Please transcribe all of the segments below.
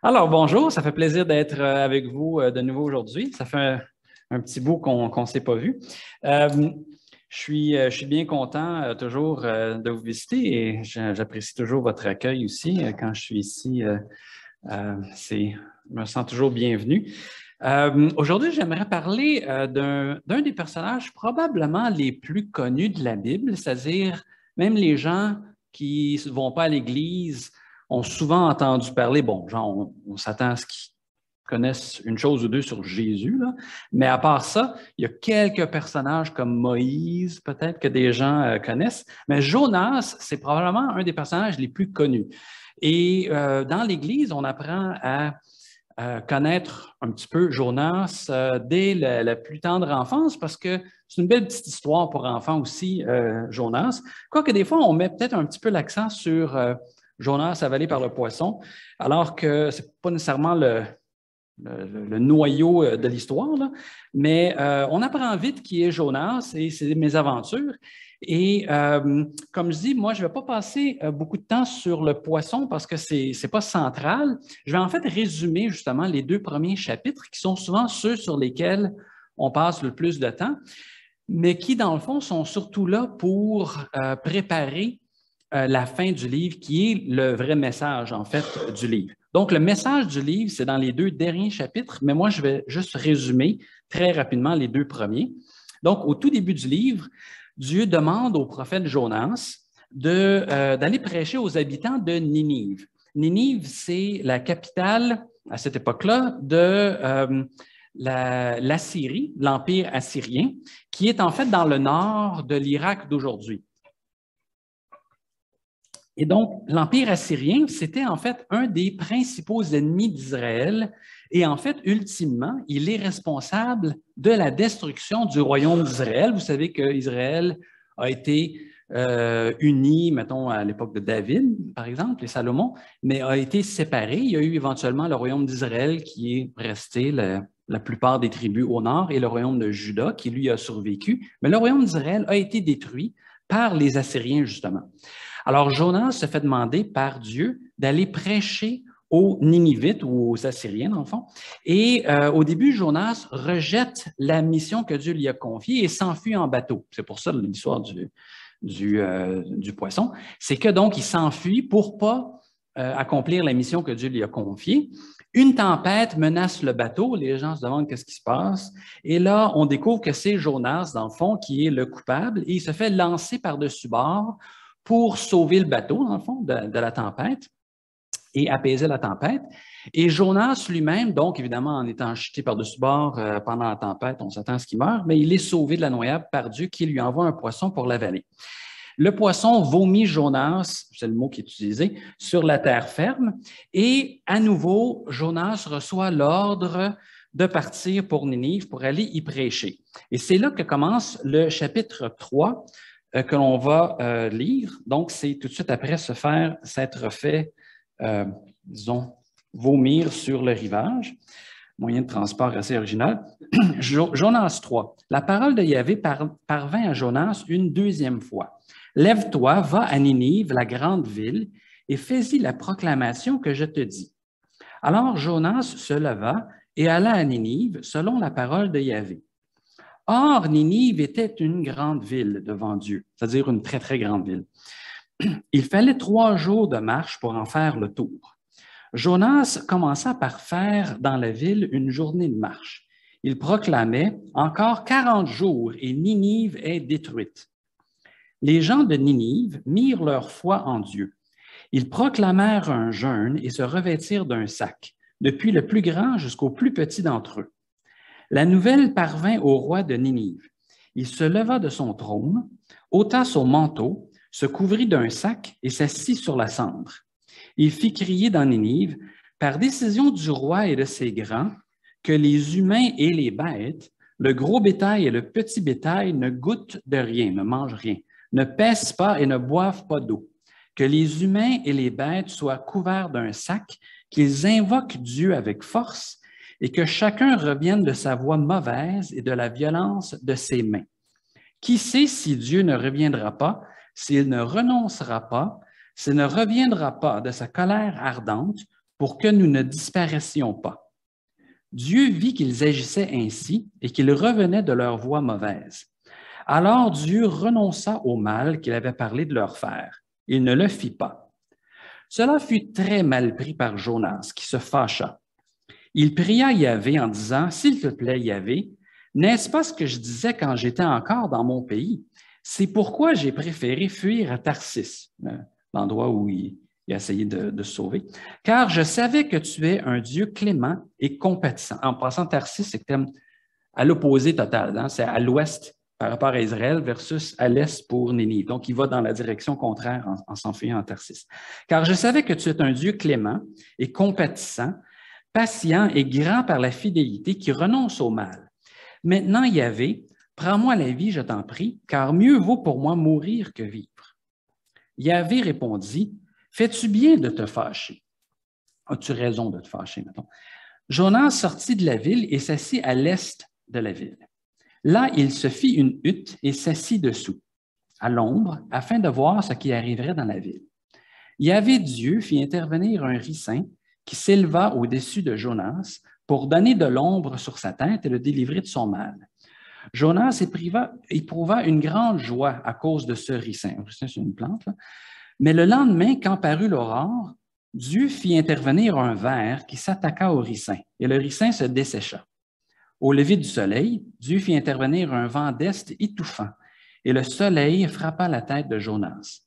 Alors, bonjour, ça fait plaisir d'être avec vous de nouveau aujourd'hui. Ça fait un petit bout qu'on ne s'est pas vu. Je suis bien content toujours de vous visiter et j'apprécie toujours votre accueil aussi quand je suis ici. Je me sens toujours bienvenu. Aujourd'hui, j'aimerais parler d'un des personnages probablement les plus connus de la Bible, c'est-à-dire même les gens qui ne vont pas à l'Église ont souvent entendu parler, bon, genre, on s'attend à ce qu'ils connaissent une chose ou deux sur Jésus, là, mais à part ça, il y a quelques personnages comme Moïse, peut-être que des gens connaissent, mais Jonas, c'est probablement un des personnages les plus connus. Et dans l'Église, on apprend à connaître un petit peu Jonas dès la plus tendre enfance parce que c'est une belle petite histoire pour enfants aussi, Jonas. Quoique des fois, on met peut-être un petit peu l'accent sur Jonas avalé par le poisson, alors que ce n'est pas nécessairement le noyau de l'histoire, là. Mais on apprend vite qui est Jonas et ses mésaventures. Et comme je dis, moi, je ne vais pas passer beaucoup de temps sur le poisson parce que ce n'est pas central. Je vais en fait résumer justement les deux premiers chapitres qui sont souvent ceux sur lesquels on passe le plus de temps, mais qui, dans le fond, sont surtout là pour préparer la fin du livre, qui est le vrai message, en fait, du livre. Donc, le message du livre, c'est dans les deux derniers chapitres, mais moi, je vais juste résumer très rapidement les deux premiers. Donc, au tout début du livre, Dieu demande au prophète Jonas d'aller prêcher aux habitants de Ninive. Ninive, c'est la capitale, à cette époque-là, de l'Assyrie, l'Empire assyrien, qui est en fait dans le nord de l'Irak d'aujourd'hui. Et donc, l'Empire assyrien, c'était en fait un des principaux ennemis d'Israël. Et en fait, ultimement, il est responsable de la destruction du royaume d'Israël. Vous savez qu'Israël a été uni, mettons, à l'époque de David, par exemple, et Salomon, mais a été séparé. Il y a eu éventuellement le royaume d'Israël qui est resté la plupart des tribus au nord et le royaume de Juda qui, lui, a survécu. Mais le royaume d'Israël a été détruit par les Assyriens, justement. Alors, Jonas se fait demander par Dieu d'aller prêcher aux Ninivites ou aux Assyriens, dans le fond. Et au début, Jonas rejette la mission que Dieu lui a confiée et s'enfuit en bateau. C'est pour ça l'histoire du poisson. C'est que donc, il s'enfuit pour pas accomplir la mission que Dieu lui a confiée. Une tempête menace le bateau. Les gens se demandent qu'est-ce qui se passe. Et là, on découvre que c'est Jonas, dans le fond, qui est le coupable et il se fait lancer par-dessus bord pour sauver le bateau, dans le fond, de la tempête et apaiser la tempête. Et Jonas lui-même, donc évidemment, en étant jeté par-dessus bord pendant la tempête, on s'attend à ce qu'il meure, mais il est sauvé de la noyade par Dieu qui lui envoie un poisson pour l'avaler. Le poisson vomit Jonas, c'est le mot qui est utilisé, sur la terre ferme. Et à nouveau, Jonas reçoit l'ordre de partir pour Ninive pour aller y prêcher. Et c'est là que commence le chapitre 3 que l'on va lire. Donc, c'est tout de suite après s'être fait, disons, vomir sur le rivage. Moyen de transport assez original. Jonas 3. La parole de Yahvé parvint à Jonas une deuxième fois. Lève-toi, va à Ninive, la grande ville, et fais-y la proclamation que je te dis. Alors Jonas se leva et alla à Ninive selon la parole de Yahvé. Or, Ninive était une grande ville devant Dieu, c'est-à-dire une très, très grande ville. Il fallait 3 jours de marche pour en faire le tour. Jonas commença par faire dans la ville une journée de marche. Il proclamait « Encore 40 jours et Ninive est détruite ». Les gens de Ninive mirent leur foi en Dieu. Ils proclamèrent un jeûne et se revêtirent d'un sac, depuis le plus grand jusqu'au plus petit d'entre eux. La nouvelle parvint au roi de Ninive. Il se leva de son trône, ôta son manteau, se couvrit d'un sac et s'assit sur la cendre. Il fit crier dans Ninive, par décision du roi et de ses grands, que les humains et les bêtes, le gros bétail et le petit bétail ne goûtent de rien, ne mangent rien, ne pèsent pas et ne boivent pas d'eau, que les humains et les bêtes soient couverts d'un sac, qu'ils invoquent Dieu avec force et que chacun revienne de sa voie mauvaise et de la violence de ses mains. Qui sait si Dieu ne reviendra pas, s'il ne renoncera pas, s'il ne reviendra pas de sa colère ardente pour que nous ne disparaissions pas. Dieu vit qu'ils agissaient ainsi et qu'ils revenaient de leur voie mauvaise. Alors Dieu renonça au mal qu'il avait parlé de leur faire. Il ne le fit pas. Cela fut très mal pris par Jonas, qui se fâcha. Il pria Yahvé en disant, « S'il te plaît, Yahvé, n'est-ce pas ce que je disais quand j'étais encore dans mon pays? C'est pourquoi j'ai préféré fuir à Tarsis, l'endroit où il a essayé de se sauver, car je savais que tu es un Dieu clément et compatissant. » En passant, Tarsis, c'est à l'opposé total, hein? C'est à l'ouest par rapport à Israël versus à l'est pour Ninive. Donc, il va dans la direction contraire en s'enfuyant en Tarsis. « Car je savais que tu es un Dieu clément et compatissant, patient et grand par la fidélité qui renonce au mal. Maintenant, Yahvé, prends-moi la vie, je t'en prie, car mieux vaut pour moi mourir que vivre. » Yahvé répondit, « Fais-tu bien de te fâcher? » As-tu raison de te fâcher, mettons? Jonas sortit de la ville et s'assit à l'est de la ville. Là, il se fit une hutte et s'assit dessous, à l'ombre, afin de voir ce qui arriverait dans la ville. Yahvé Dieu fit intervenir un ricin qui s'éleva au-dessus de Jonas pour donner de l'ombre sur sa tête et le délivrer de son mal. Jonas éprouva une grande joie à cause de ce ricin. Le ricin, c'est une plante, là. Mais le lendemain, quand parut l'aurore, Dieu fit intervenir un ver qui s'attaqua au ricin, et le ricin se dessécha. Au lever du soleil, Dieu fit intervenir un vent d'est étouffant, et le soleil frappa la tête de Jonas.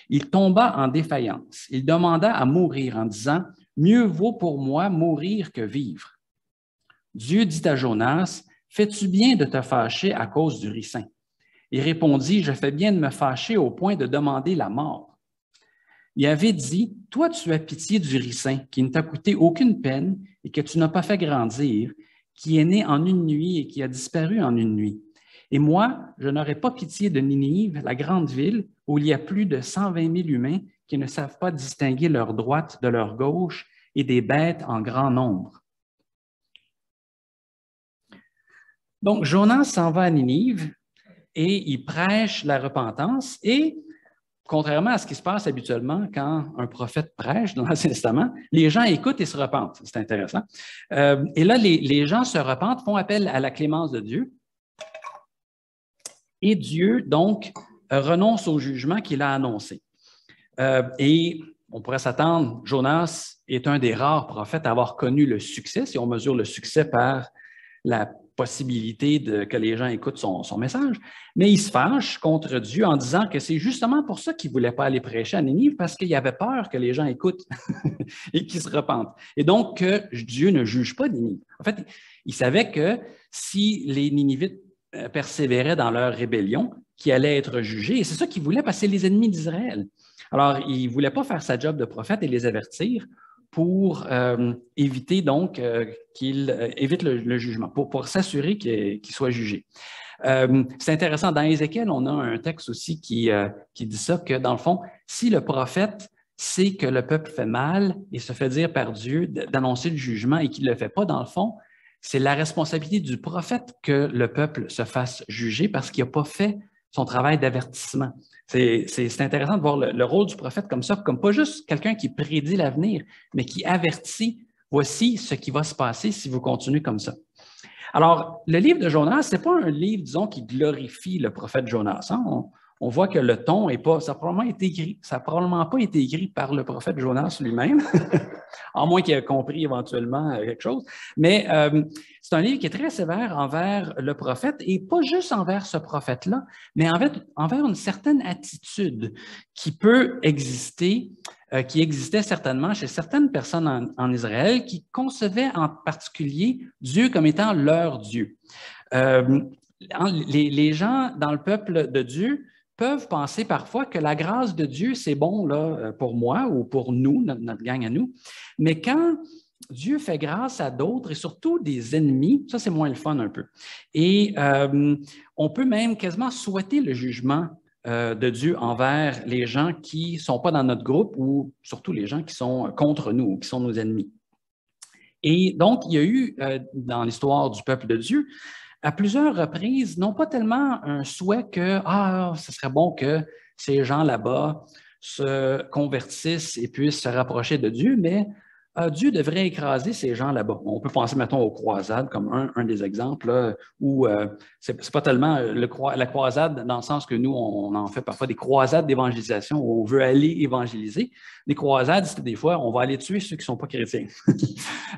Il tomba en défaillance. Il demanda à mourir en disant, « Mieux vaut pour moi mourir que vivre. » Dieu dit à Jonas, « Fais-tu bien de te fâcher à cause du ricin? » Il répondit, « Je fais bien de me fâcher au point de demander la mort. » Il avait dit, « Toi, tu as pitié du ricin, qui ne t'a coûté aucune peine et que tu n'as pas fait grandir, qui est né en une nuit et qui a disparu en une nuit. Et moi, je n'aurai pas pitié de Ninive, la grande ville, où il y a plus de 120 000 humains qui ne savent pas distinguer leur droite de leur gauche et des bêtes en grand nombre. » Donc, Jonas s'en va à Ninive et il prêche la repentance et, contrairement à ce qui se passe habituellement quand un prophète prêche dans l'Ancien Testament, les gens écoutent et se repentent. C'est intéressant. Et là, les gens se repentent, font appel à la clémence de Dieu. Et Dieu, donc, renonce au jugement qu'il a annoncé. Et on pourrait s'attendre, Jonas est un des rares prophètes à avoir connu le succès, si on mesure le succès par la possibilité que les gens écoutent son message, mais il se fâche contre Dieu en disant que c'est justement pour ça qu'il ne voulait pas aller prêcher à Ninive, parce qu'il avait peur que les gens écoutent et qu'ils se repentent. Et donc, que Dieu ne juge pas Ninive. En fait, il savait que si les Ninivites persévéraient dans leur rébellion, qu'ils allaient être jugés, et c'est ça qu'il voulait, parce que c'est les ennemis d'Israël. Alors, il ne voulait pas faire sa job de prophète et les avertir pour éviter donc qu'il évite le jugement, pour s'assurer qu'il soit jugé. C'est intéressant, dans Ézéchiel, on a un texte aussi qui dit ça, que dans le fond, si le prophète sait que le peuple fait mal et se fait dire par Dieu d'annoncer le jugement et qu'il ne le fait pas, dans le fond, c'est la responsabilité du prophète que le peuple se fasse juger parce qu'il n'a pas fait son travail d'avertissement. C'est intéressant de voir le rôle du prophète comme ça, comme pas juste quelqu'un qui prédit l'avenir, mais qui avertit, voici ce qui va se passer si vous continuez comme ça. Alors, le livre de Jonas, ce n'est pas un livre, disons, qui glorifie le prophète Jonas. Hein? On voit que le ton n'est pas, ça n'a probablement pas été écrit par le prophète Jonas lui-même, à moins qu'il ait compris éventuellement quelque chose. Mais c'est un livre qui est très sévère envers le prophète, et pas juste envers ce prophète-là, mais envers une certaine attitude qui peut exister, qui existait certainement chez certaines personnes en Israël qui concevaient en particulier Dieu comme étant leur Dieu. Les gens dans le peuple de Dieu peuvent penser parfois que la grâce de Dieu, c'est bon là, pour moi ou pour nous, notre gang à nous, mais quand Dieu fait grâce à d'autres et surtout des ennemis, ça c'est moins le fun un peu. Et on peut même quasiment souhaiter le jugement de Dieu envers les gens qui ne sont pas dans notre groupe ou surtout les gens qui sont contre nous, qui sont nos ennemis. Et donc, il y a eu dans l'histoire du peuple de Dieu, à plusieurs reprises, non pas tellement un souhait que « ce serait bon que ces gens là-bas se convertissent et puissent se rapprocher de Dieu », mais Dieu devrait écraser ces gens là-bas. On peut penser, mettons, aux croisades comme un des exemples, là, où c'est pas tellement la croisade dans le sens que nous, on en fait parfois des croisades d'évangélisation où on veut aller évangéliser. Des croisades, c'est des fois, on va aller tuer ceux qui ne sont pas chrétiens.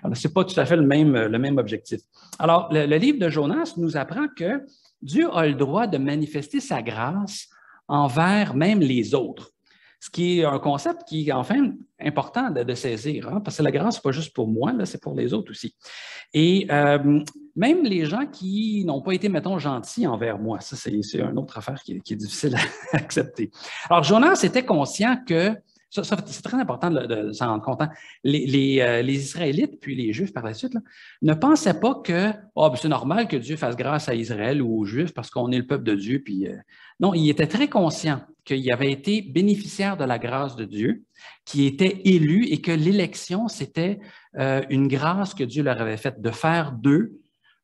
Alors, ce n'est pas tout à fait le même objectif. Alors, le livre de Jonas nous apprend que Dieu a le droit de manifester sa grâce envers même les autres. Ce qui est un concept qui est enfin important de saisir, hein, parce que la grâce, ce n'est pas juste pour moi, c'est pour les autres aussi. Et même les gens qui n'ont pas été, mettons, gentils envers moi, ça, c'est une autre affaire qui est difficile à accepter. Alors, Jonas était conscient que, ça c'est très important de s'en rendre compte, hein, les Israélites, puis les Juifs par la suite, là, ne pensaient pas que c'est normal que Dieu fasse grâce à Israël ou aux Juifs parce qu'on est le peuple de Dieu. Puis, non, ils étaient très conscients qu'il avait été bénéficiaire de la grâce de Dieu, qui était élu et que l'élection, c'était une grâce que Dieu leur avait faite de faire d'eux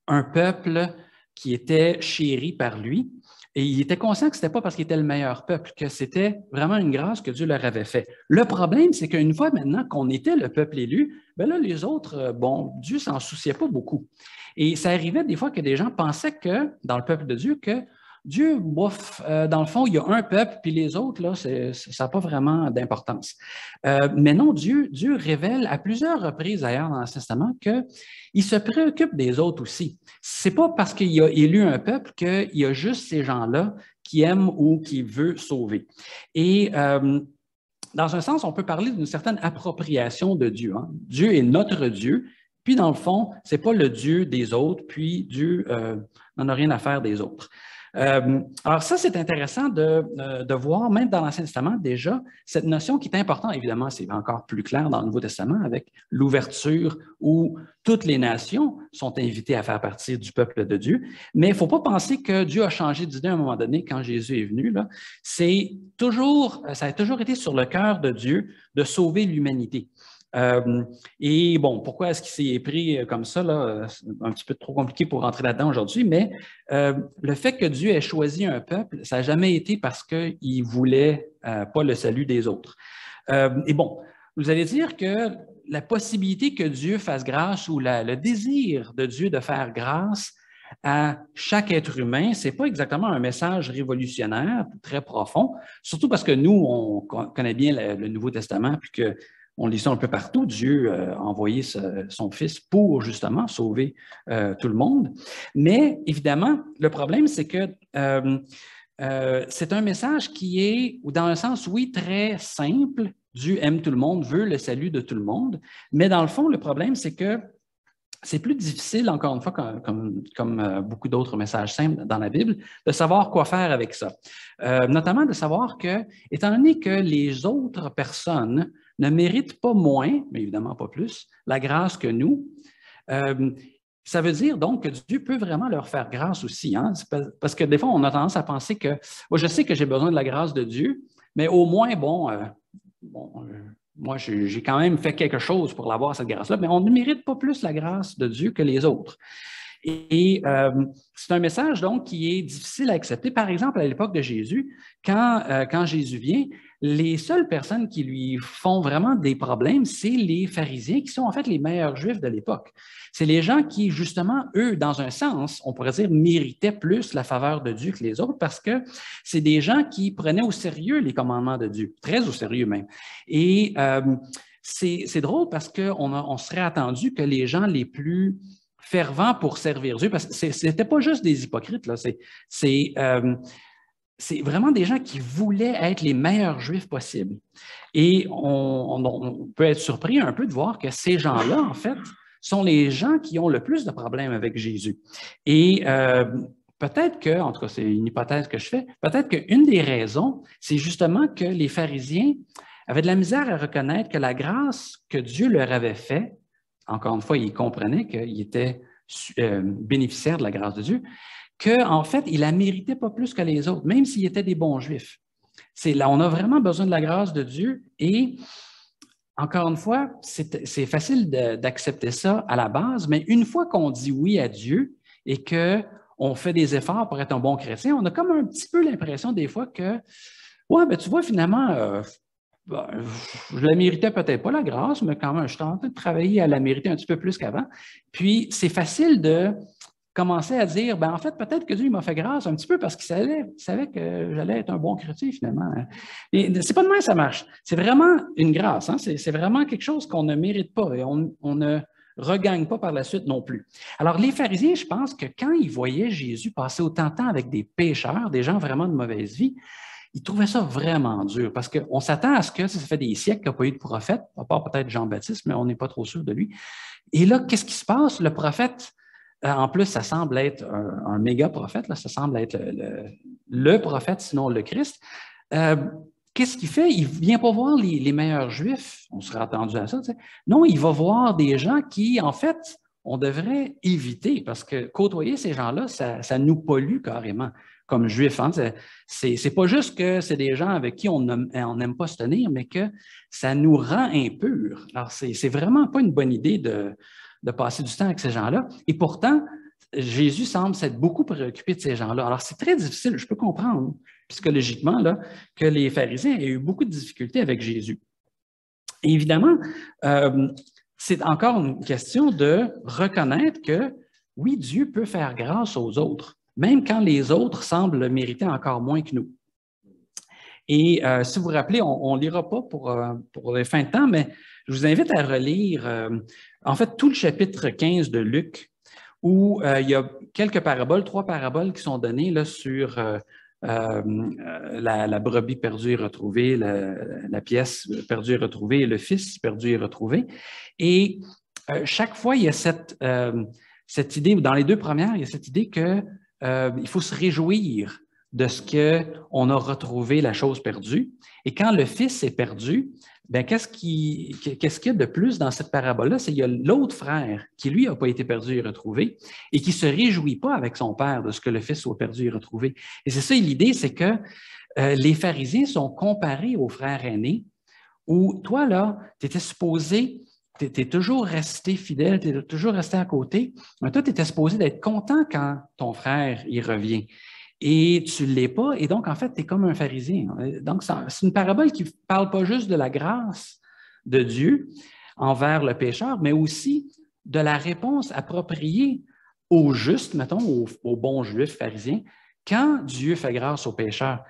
un peuple qui était chéri par lui. Et il était conscient que ce n'était pas parce qu'il était le meilleur peuple, que c'était vraiment une grâce que Dieu leur avait faite. Le problème, c'est qu'une fois maintenant qu'on était le peuple élu, bien là, les autres, Dieu s'en souciait pas beaucoup. Et ça arrivait des fois que des gens pensaient que, dans le peuple de Dieu, que Dieu, dans le fond, il y a un peuple, puis les autres, là, ça n'a pas vraiment d'importance. Mais non, Dieu révèle à plusieurs reprises, d'ailleurs, dans l'Ancien Testament, qu'il se préoccupe des autres aussi. Ce n'est pas parce qu'il a élu un peuple qu'il y a juste ces gens-là qui aiment ou qui veut sauver. Et dans un sens, on peut parler d'une certaine appropriation de Dieu. Hein. Dieu est notre Dieu, puis dans le fond, ce n'est pas le Dieu des autres, puis Dieu n'en a rien à faire des autres. Alors ça, c'est intéressant de voir, même dans l'Ancien Testament, déjà, cette notion qui est importante. Évidemment, c'est encore plus clair dans le Nouveau Testament avec l'ouverture où toutes les nations sont invitées à faire partie du peuple de Dieu. Mais il ne faut pas penser que Dieu a changé d'idée à un moment donné quand Jésus est venu. Là. Ça a toujours été sur le cœur de Dieu de sauver l'humanité. Et bon, pourquoi est-ce qu'il s'est pris comme ça, là? C'est un petit peu trop compliqué pour rentrer là-dedans aujourd'hui, mais le fait que Dieu ait choisi un peuple, ça n'a jamais été parce qu'il ne voulait pas le salut des autres. Et bon, vous allez dire que la possibilité que Dieu fasse grâce ou le désir de Dieu de faire grâce à chaque être humain, ce n'est pas exactement un message révolutionnaire, très profond, surtout parce que nous, on connaît bien le Nouveau Testament, puis que on lit ça un peu partout. Dieu a envoyé son Fils pour justement sauver tout le monde. Mais évidemment, le problème, c'est que c'est un message qui est, dans un sens, oui, très simple. Dieu aime tout le monde, veut le salut de tout le monde. Mais dans le fond, le problème, c'est que c'est plus difficile, encore une fois, comme beaucoup d'autres messages simples dans la Bible, de savoir quoi faire avec ça. Notamment de savoir que, étant donné que les autres personnes ne méritent pas moins, mais évidemment pas plus, la grâce que nous, ça veut dire donc que Dieu peut vraiment leur faire grâce aussi. Hein? Parce que des fois, on a tendance à penser que je sais que j'ai besoin de la grâce de Dieu, mais au moins, moi, j'ai quand même fait quelque chose pour l'avoir, cette grâce-là, mais on ne mérite pas plus la grâce de Dieu que les autres. Et c'est un message, donc, qui est difficile à accepter. Par exemple, à l'époque de Jésus, quand Jésus vient, les seules personnes qui lui font vraiment des problèmes, c'est les pharisiens, qui sont en fait les meilleurs juifs de l'époque. C'est les gens qui, justement, eux, dans un sens, on pourrait dire, méritaient plus la faveur de Dieu que les autres parce que c'est des gens qui prenaient au sérieux les commandements de Dieu, très au sérieux même. Et c'est drôle parce qu'on serait attendu que les gens les plus fervents pour servir Dieu, parce que ce n'était pas juste des hypocrites, là, c'est vraiment des gens qui voulaient être les meilleurs juifs possibles. Et on peut être surpris un peu de voir que ces gens-là, en fait, sont les gens qui ont le plus de problèmes avec Jésus. Et peut-être que, en tout cas, c'est une hypothèse que je fais, peut-être qu'une des raisons, c'est justement que les pharisiens avaient de la misère à reconnaître que la grâce que Dieu leur avait faite, encore une fois, ils comprenaient qu'ils étaient bénéficiaires de la grâce de Dieu, qu'en fait, ils ne la méritaient pas plus que les autres, même s'ils étaient des bons juifs. Là, on a vraiment besoin de la grâce de Dieu et, encore une fois, c'est facile d'accepter ça à la base, mais une fois qu'on dit oui à Dieu et qu'on fait des efforts pour être un bon chrétien, on a comme un petit peu l'impression des fois que, ouais, ben tu vois, finalement, Ben, je la méritais peut-être pas, la grâce, mais quand même, je suis en train de travailler à la mériter un petit peu plus qu'avant. Puis, c'est facile de commencer à dire, ben, en fait, peut-être que Dieu m'a fait grâce un petit peu parce qu'il savait que j'allais être un bon chrétien, finalement. Et c'est pas de même que ça marche. C'est vraiment une grâce. Hein? C'est vraiment quelque chose qu'on ne mérite pas et on ne regagne pas par la suite non plus. Alors, les pharisiens, je pense que quand ils voyaient Jésus passer autant de temps avec des pécheurs, des gens vraiment de mauvaise vie, ils trouvaient ça vraiment dur parce qu'on s'attend à ce que ça fait des siècles qu'il n'y a pas eu de prophète, à part peut-être Jean-Baptiste, mais on n'est pas trop sûr de lui. Et là, qu'est-ce qui se passe? Le prophète, en plus, ça semble être un méga prophète, là, ça semble être le prophète, sinon le Christ. Qu'est-ce qu'il fait? Il ne vient pas voir les meilleurs Juifs, on serait attendu à ça. Tu sais. Non, il va voir des gens qui, en fait, on devrait éviter parce que côtoyer ces gens-là, ça nous pollue carrément comme Juifs. Hein? C'est pas juste que c'est des gens avec qui on n'aime pas se tenir, mais que ça nous rend impurs. Alors, c'est vraiment pas une bonne idée de passer du temps avec ces gens-là. Et pourtant, Jésus semble s'être beaucoup préoccupé de ces gens-là. Alors, c'est très difficile, je peux comprendre psychologiquement là, que les pharisiens aient eu beaucoup de difficultés avec Jésus. Et évidemment, c'est encore une question de reconnaître que, oui, Dieu peut faire grâce aux autres, même quand les autres semblent le mériter encore moins que nous. Et si vous vous rappelez, on ne lira pas pour les fins de temps, mais je vous invite à relire, en fait, tout le chapitre 15 de Luc, où il y a quelques paraboles, 3 paraboles qui sont données là, sur la brebis perdue et retrouvée, la pièce perdue et retrouvée et le fils perdu et retrouvé. Et chaque fois, il y a cette idée, dans les 2 premières, il y a cette idée qu'il faut se réjouir de ce qu'on a retrouvé la chose perdue. Et quand le fils est perdu, ben, qu'est-ce qu'il y a de plus dans cette parabole-là? C'est qu'il y a l'autre frère qui, lui, n'a pas été perdu et retrouvé et qui ne se réjouit pas avec son père de ce que le fils soit perdu et retrouvé. Et c'est ça l'idée, c'est que les pharisiens sont comparés aux frères aînés où toi, là, tu étais supposé, tu es toujours resté fidèle, tu es toujours resté à côté, mais toi, tu étais supposé d'être content quand ton frère y revient. Et tu ne l'es pas, et donc, en fait, tu es comme un pharisien. Donc, c'est une parabole qui ne parle pas juste de la grâce de Dieu envers le pécheur, mais aussi de la réponse appropriée aux justes, mettons, aux bons juifs pharisiens, quand Dieu fait grâce aux pécheurs.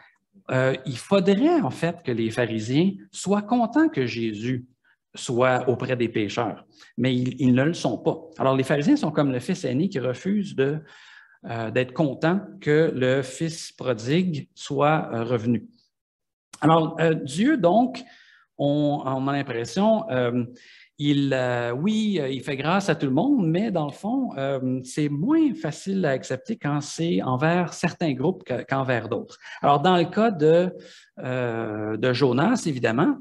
Il faudrait, en fait, que les pharisiens soient contents que Jésus soit auprès des pécheurs, mais ils ne le sont pas. Alors, les pharisiens sont comme le fils aîné qui refuse d'être content que le fils prodigue soit revenu. Alors, Dieu, donc, on a l'impression, oui, il fait grâce à tout le monde, mais dans le fond, c'est moins facile à accepter quand c'est envers certains groupes qu'envers d'autres. Alors, dans le cas de Jonas, évidemment,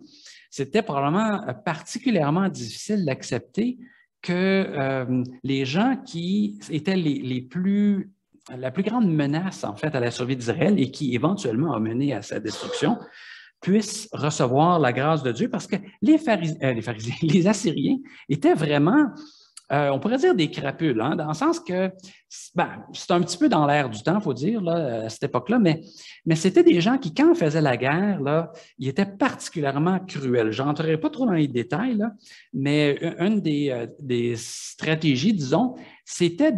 c'était probablement particulièrement difficile d'accepter que les gens qui étaient la plus grande menace, en fait, à la survie d'Israël et qui éventuellement a mené à sa destruction, puissent recevoir la grâce de Dieu parce que les Assyriens étaient vraiment, on pourrait dire des crapules, hein, dans le sens que c'est un petit peu dans l'air du temps, il faut dire, là, à cette époque-là, mais c'était des gens qui, quand on faisait la guerre, là, ils étaient particulièrement cruels. Je n'entrerai pas trop dans les détails, là, mais une des stratégies, disons, c'était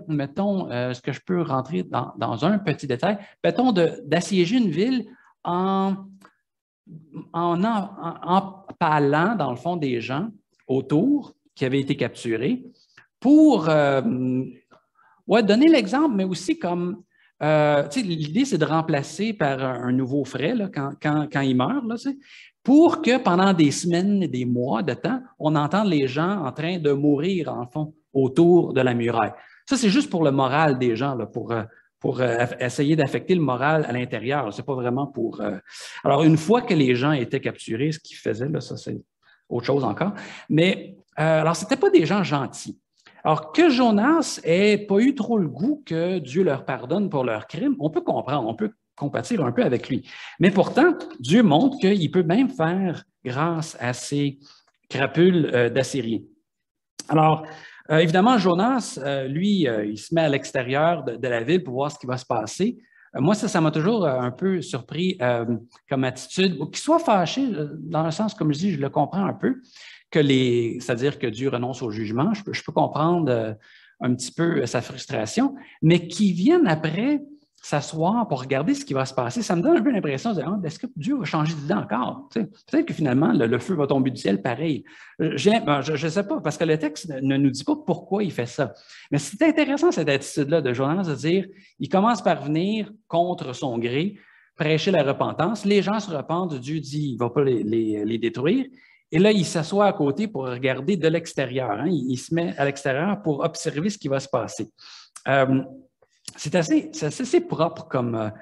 mettons, est-ce que je peux rentrer dans un petit détail, mettons, d'assiéger une ville en empalant, dans le fond, des gens autour qui avaient été capturés pour donner l'exemple, mais aussi comme, l'idée, c'est de remplacer par un nouveau frais là, quand il meurt, là, pour que pendant des semaines et des mois de temps, on entende les gens en train de mourir, en fond, autour de la muraille. Ça, c'est juste pour le moral des gens, là, pour essayer d'affecter le moral à l'intérieur. Ce n'est pas vraiment pour... Alors, une fois que les gens étaient capturés, ce qu'ils faisaient, là, ça, c'est autre chose encore. Mais, alors, ce n'étaient pas des gens gentils. Alors, que Jonas n'ait pas eu trop le goût que Dieu leur pardonne pour leurs crimes, on peut comprendre, on peut compatir un peu avec lui. Mais pourtant, Dieu montre qu'il peut même faire grâce à ces crapules d'Assyriens. Alors, évidemment, Jonas, lui, il se met à l'extérieur de la ville pour voir ce qui va se passer. Moi, ça m'a toujours un peu surpris comme attitude, qu'il soit fâché, dans le sens, comme je dis, je le comprends un peu, c'est-à-dire que Dieu renonce au jugement. Je peux comprendre un petit peu sa frustration, mais qu'il vienne après s'asseoir pour regarder ce qui va se passer, ça me donne un peu l'impression de est-ce que Dieu va changer d'idée encore? Tu sais, peut-être que finalement, le feu va tomber du ciel pareil. Je ne sais pas, parce que le texte ne nous dit pas pourquoi il fait ça. Mais c'est intéressant, cette attitude-là de Jonas, de dire, il commence par venir contre son gré, prêcher la repentance. Les gens se repentent, Dieu dit, il ne va pas les détruire. Et là, il s'assoit à côté pour regarder de l'extérieur. Hein. Il se met à l'extérieur pour observer ce qui va se passer. C'est assez propre comme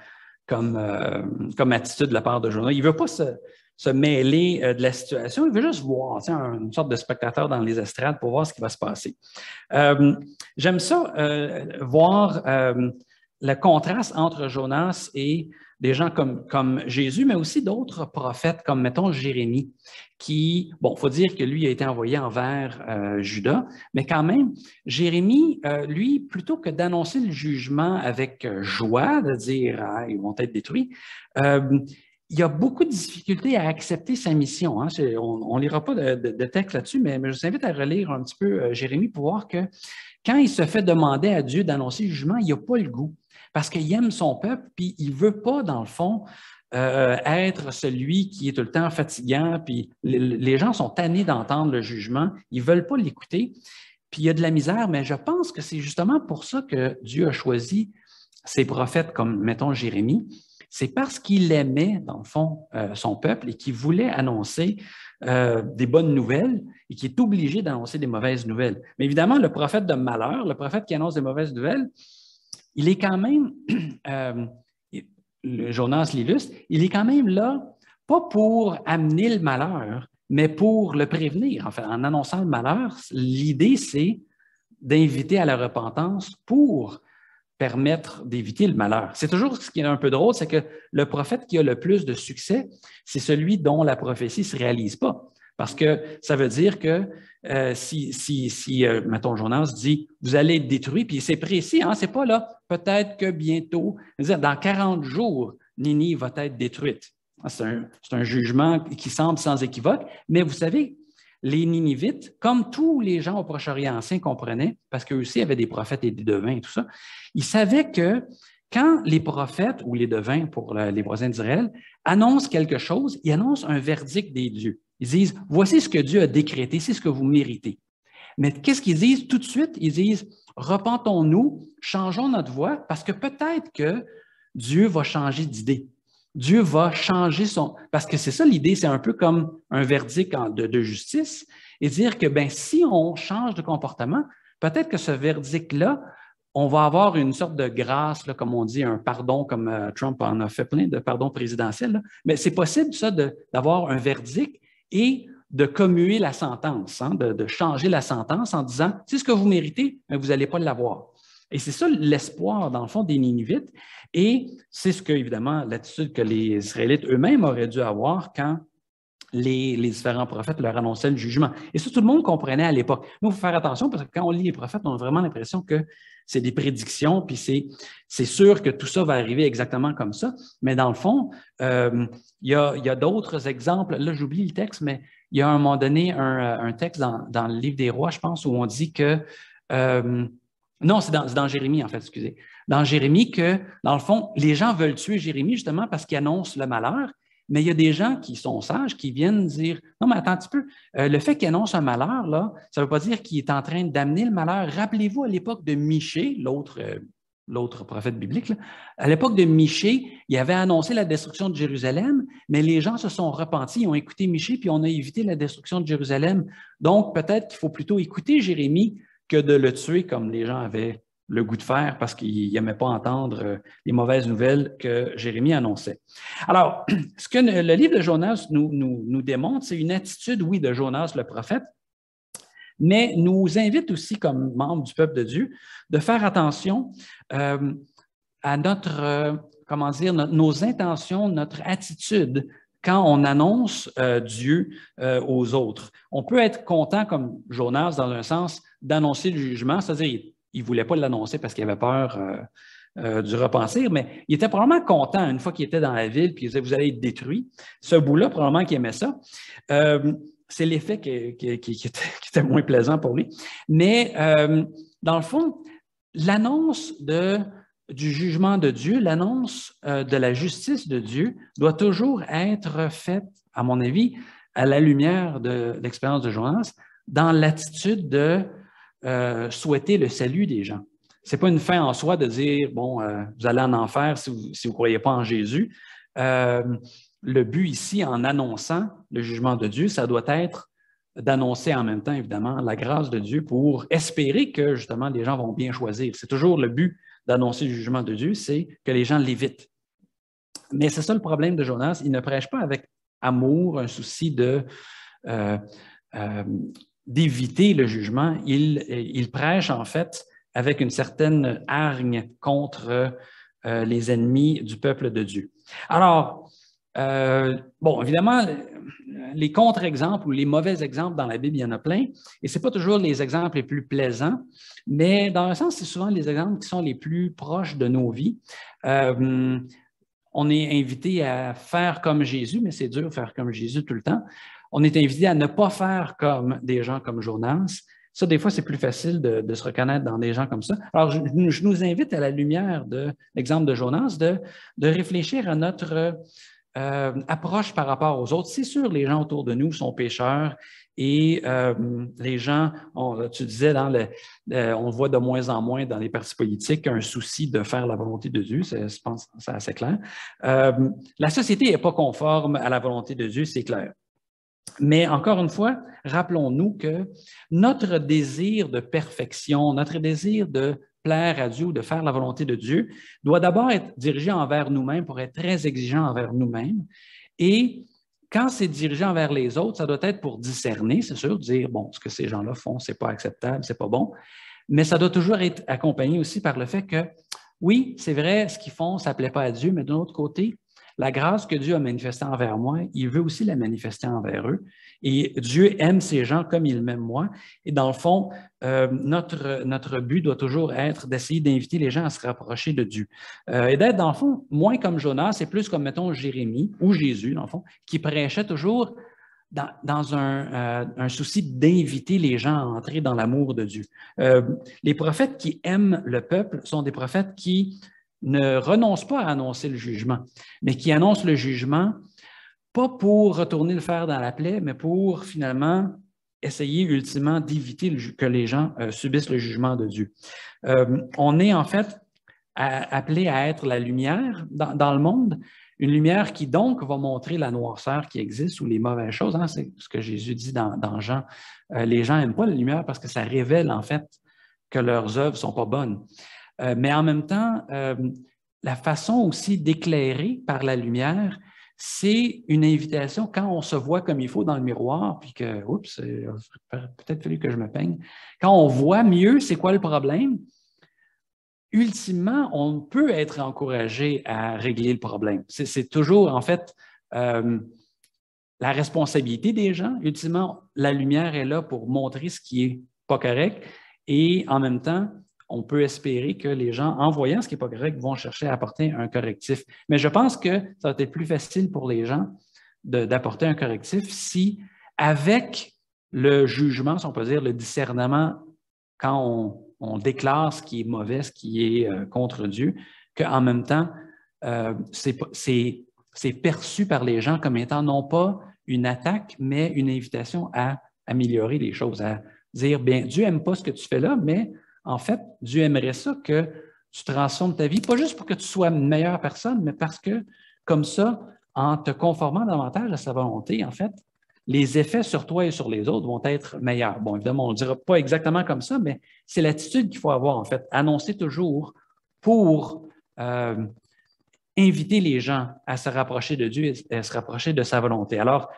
attitude de la part de Jonas. Il ne veut pas se mêler de la situation, il veut juste voir, une sorte de spectateur dans les estrades pour voir ce qui va se passer. J'aime ça, voir le contraste entre Jonas et des gens comme Jésus, mais aussi d'autres prophètes, comme, mettons, Jérémie, qui, bon, il faut dire que lui a été envoyé envers Juda, mais quand même, Jérémie, lui, plutôt que d'annoncer le jugement avec joie, de dire « ils vont être détruits », il y a beaucoup de difficultés à accepter sa mission. Hein. On ne lira pas de texte là-dessus, mais je vous invite à relire un petit peu Jérémie pour voir que quand il se fait demander à Dieu d'annoncer le jugement, il n'a pas le goût. Parce qu'il aime son peuple, puis il ne veut pas, dans le fond, être celui qui est tout le temps fatigant, puis les gens sont tannés d'entendre le jugement, ils ne veulent pas l'écouter, puis il y a de la misère, mais je pense que c'est justement pour ça que Dieu a choisi ses prophètes comme, mettons, Jérémie. C'est parce qu'il aimait, dans le fond, son peuple et qu'il voulait annoncer des bonnes nouvelles et qu'il est obligé d'annoncer des mauvaises nouvelles. Mais évidemment, le prophète de malheur, le prophète qui annonce des mauvaises nouvelles, il est quand même, Jonas l'illustre, il est quand même là, pas pour amener le malheur, mais pour le prévenir. Enfin, en annonçant le malheur, l'idée, c'est d'inviter à la repentance pour permettre d'éviter le malheur. C'est toujours ce qui est un peu drôle, c'est que le prophète qui a le plus de succès, c'est celui dont la prophétie ne se réalise pas. Parce que ça veut dire que si mettons, Jonas dit « vous allez être détruits », puis c'est précis, hein, c'est pas là, peut-être que bientôt, dans 40 jours, Ninive va être détruite. C'est un jugement qui semble sans équivoque, mais vous savez, les Ninivites, comme tous les gens au Proche-Orient ancien comprenaient, parce qu'eux aussi avaient des prophètes et des devins et tout ça, ils savaient que quand les prophètes ou les devins pour les voisins d'Israël annoncent quelque chose, ils annoncent un verdict des dieux. Ils disent, voici ce que Dieu a décrété, c'est ce que vous méritez. Mais qu'est-ce qu'ils disent tout de suite? Ils disent, repentons-nous, changeons notre voie, parce que peut-être que Dieu va changer d'idée. Dieu va changer son... Parce que c'est ça l'idée, c'est un peu comme un verdict de justice, et dire que si on change de comportement, peut-être que ce verdict-là, on va avoir une sorte de grâce, là, comme on dit, un pardon, comme Trump en a fait plein de pardons présidentiels. Là. Mais c'est possible, ça, d'avoir un verdict et de commuer la sentence, hein, de changer la sentence en disant, c'est ce que vous méritez, mais vous n'allez pas l'avoir. Et c'est ça l'espoir, dans le fond, des Ninivites. Et c'est ce que, évidemment, l'attitude que les Israélites eux-mêmes auraient dû avoir quand les différents prophètes leur annonçaient le jugement. Et ça, tout le monde comprenait à l'époque. Nous, il faut faire attention parce que quand on lit les prophètes, on a vraiment l'impression que c'est des prédictions, puis c'est sûr que tout ça va arriver exactement comme ça. Mais dans le fond, il y a d'autres exemples. Là, j'oublie le texte, mais il y a à un moment donné un texte dans le livre des Rois, je pense, où on dit que... non, c'est dans Jérémie, en fait, excusez. Dans Jérémie que, dans le fond, les gens veulent tuer Jérémie justement parce qu'il annonce le malheur, mais il y a des gens qui sont sages qui viennent dire « Non, mais attends un petit peu, le fait qu'il annonce un malheur, là, ça ne veut pas dire qu'il est en train d'amener le malheur. Rappelez-vous à l'époque de Michée, l'autre prophète biblique, là, à l'époque de Michée, il avait annoncé la destruction de Jérusalem, mais les gens se sont repentis, ils ont écouté Michée, puis on a évité la destruction de Jérusalem. Donc, peut-être qu'il faut plutôt écouter Jérémie que de le tuer comme les gens avaient le goût de faire parce qu'ils n'aimaient pas entendre les mauvaises nouvelles que Jérémie annonçait. Alors, ce que le livre de Jonas nous démontre, c'est une attitude, oui, de Jonas le prophète, mais nous invite aussi, comme membres du peuple de Dieu, de faire attention à nos intentions, notre attitude quand on annonce Dieu aux autres. On peut être content, comme Jonas, dans un sens, d'annoncer le jugement, c'est-à-dire il ne voulait pas l'annoncer parce qu'il avait peur du repentir, mais il était probablement content une fois qu'il était dans la ville, puis il disait, vous allez être détruits. Ce bout-là, probablement qu'il aimait ça. C'est l'effet qui était moins plaisant pour lui. Mais dans le fond, l'annonce du jugement de Dieu, l'annonce de la justice de Dieu doit toujours être faite, à mon avis, à la lumière de l'expérience de Jonas, dans l'attitude de souhaiter le salut des gens. Ce n'est pas une fin en soi de dire, bon, vous allez en enfer si vous ne croyez pas en Jésus. Le but ici, en annonçant le jugement de Dieu, ça doit être d'annoncer en même temps, évidemment, la grâce de Dieu pour espérer que, justement, les gens vont bien choisir. C'est toujours le but d'annoncer le jugement de Dieu, c'est que les gens l'évitent. Mais c'est ça le problème de Jonas. Il ne prêche pas avec amour, un souci d'éviter le jugement. Il prêche, en fait, avec une certaine hargne contre les ennemis du peuple de Dieu. Alors, bon, évidemment, les contre-exemples ou les mauvais exemples dans la Bible, il y en a plein, et ce n'est pas toujours les exemples les plus plaisants, mais dans un sens, c'est souvent les exemples qui sont les plus proches de nos vies. On est invité à faire comme Jésus, mais c'est dur de faire comme Jésus tout le temps. On est invité à ne pas faire comme des gens comme Jonas. Ça, des fois, c'est plus facile de se reconnaître dans des gens comme ça. Alors, je nous invite à la lumière de l'exemple de Jonas de réfléchir à notre approche par rapport aux autres. C'est sûr, les gens autour de nous sont pécheurs et les gens, tu disais, on voit de moins en moins dans les partis politiques un souci de faire la volonté de Dieu, je pense que c'est assez clair. La société n'est pas conforme à la volonté de Dieu, c'est clair. Mais encore une fois, rappelons-nous que notre désir de perfection, notre désir de plaire à Dieu, de faire la volonté de Dieu, doit d'abord être dirigé envers nous-mêmes pour être très exigeant envers nous-mêmes. Et quand c'est dirigé envers les autres, ça doit être pour discerner, c'est sûr, dire, bon, ce que ces gens-là font, c'est pas acceptable, c'est pas bon. Mais ça doit toujours être accompagné aussi par le fait que, oui, c'est vrai, ce qu'ils font, ça ne plaît pas à Dieu, mais de l'autre côté, la grâce que Dieu a manifestée envers moi, il veut aussi la manifester envers eux. Et Dieu aime ces gens comme il m'aime moi. Et dans le fond, notre but doit toujours être d'essayer d'inviter les gens à se rapprocher de Dieu. Et d'être, dans le fond, moins comme Jonas, c'est plus comme, mettons, Jérémie ou Jésus, dans le fond, qui prêchait toujours dans un souci d'inviter les gens à entrer dans l'amour de Dieu. Les prophètes qui aiment le peuple sont des prophètes qui ne renoncent pas à annoncer le jugement, mais qui annoncent le jugement pas pour retourner le fer dans la plaie, mais pour finalement essayer ultimement d'éviter que les gens subissent le jugement de Dieu. On est en fait appelé à être la lumière dans le monde, une lumière qui donc va montrer la noirceur qui existe ou les mauvaises choses. Hein, c'est ce que Jésus dit dans Jean. Les gens n'aiment pas la lumière parce que ça révèle en fait que leurs œuvres ne sont pas bonnes. Mais en même temps, la façon aussi d'éclairer par la lumière, c'est une invitation quand on se voit comme il faut dans le miroir, puis que, oups, peut-être fallu que je me peigne. Quand on voit mieux, c'est quoi le problème? Ultimement, on peut être encouragé à régler le problème. C'est toujours, en fait, la responsabilité des gens. Ultimement, la lumière est là pour montrer ce qui n'est pas correct et en même temps, on peut espérer que les gens, en voyant ce qui n'est pas correct, vont chercher à apporter un correctif. Mais je pense que ça va être plus facile pour les gens d'apporter un correctif si, avec le jugement, si on peut dire, le discernement, quand on déclare ce qui est mauvais, ce qui est contre Dieu, qu'en même temps, c'est perçu par les gens comme étant non pas une attaque, mais une invitation à améliorer les choses, à dire, bien, Dieu n'aime pas ce que tu fais là, mais en fait, Dieu aimerait ça que tu transformes ta vie, pas juste pour que tu sois une meilleure personne, mais parce que, comme ça, en te conformant davantage à sa volonté, en fait, les effets sur toi et sur les autres vont être meilleurs. Bon, évidemment, on ne le dira pas exactement comme ça, mais c'est l'attitude qu'il faut avoir, en fait. Annoncer toujours pour inviter les gens à se rapprocher de Dieu et à se rapprocher de sa volonté. Alors,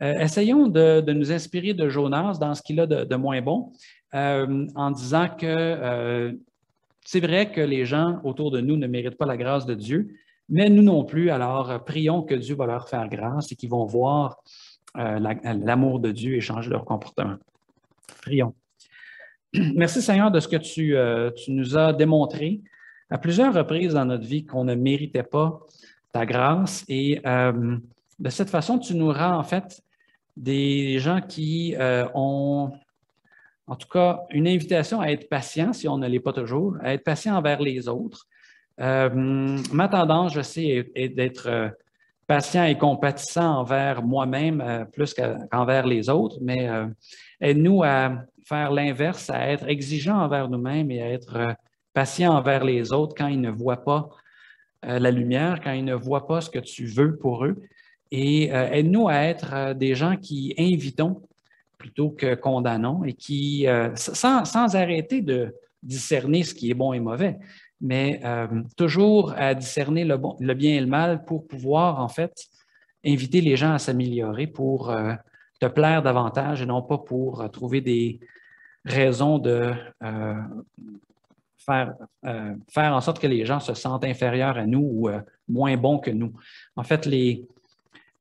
essayons de nous inspirer de Jonas dans ce qu'il a de moins bon, en disant que c'est vrai que les gens autour de nous ne méritent pas la grâce de Dieu, mais nous non plus. Alors, prions que Dieu va leur faire grâce et qu'ils vont voir l'amour de Dieu et changer leur comportement. Prions. Merci Seigneur de ce que tu nous as démontré à plusieurs reprises dans notre vie qu'on ne méritait pas ta grâce. Et de cette façon, tu nous rends en fait des gens qui ont, en tout cas, une invitation à être patient, si on ne l'est pas toujours, à être patient envers les autres. Ma tendance, je sais, est d'être patient et compatissant envers moi-même plus qu'envers les autres, mais aide-nous à faire l'inverse, à être exigeant envers nous-mêmes et à être patient envers les autres quand ils ne voient pas la lumière, quand ils ne voient pas ce que tu veux pour eux. Et aide-nous à être des gens qui invitons plutôt que condamnons et qui, sans arrêter de discerner ce qui est bon et mauvais, mais toujours à discerner le bien et le mal pour pouvoir, en fait, inviter les gens à s'améliorer pour te plaire davantage et non pas pour trouver des raisons de faire en sorte que les gens se sentent inférieurs à nous ou moins bons que nous. En fait,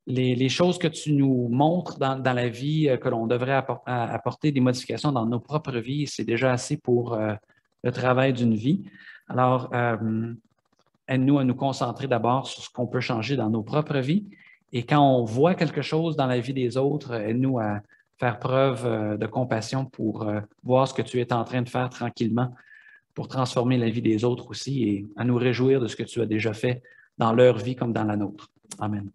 les choses que tu nous montres dans la vie, que l'on devrait apporter des modifications dans nos propres vies, c'est déjà assez pour le travail d'une vie. Alors, aide-nous à nous concentrer d'abord sur ce qu'on peut changer dans nos propres vies. Et quand on voit quelque chose dans la vie des autres, aide-nous à faire preuve de compassion pour voir ce que tu es en train de faire tranquillement pour transformer la vie des autres aussi et à nous réjouir de ce que tu as déjà fait dans leur vie comme dans la nôtre. Amen.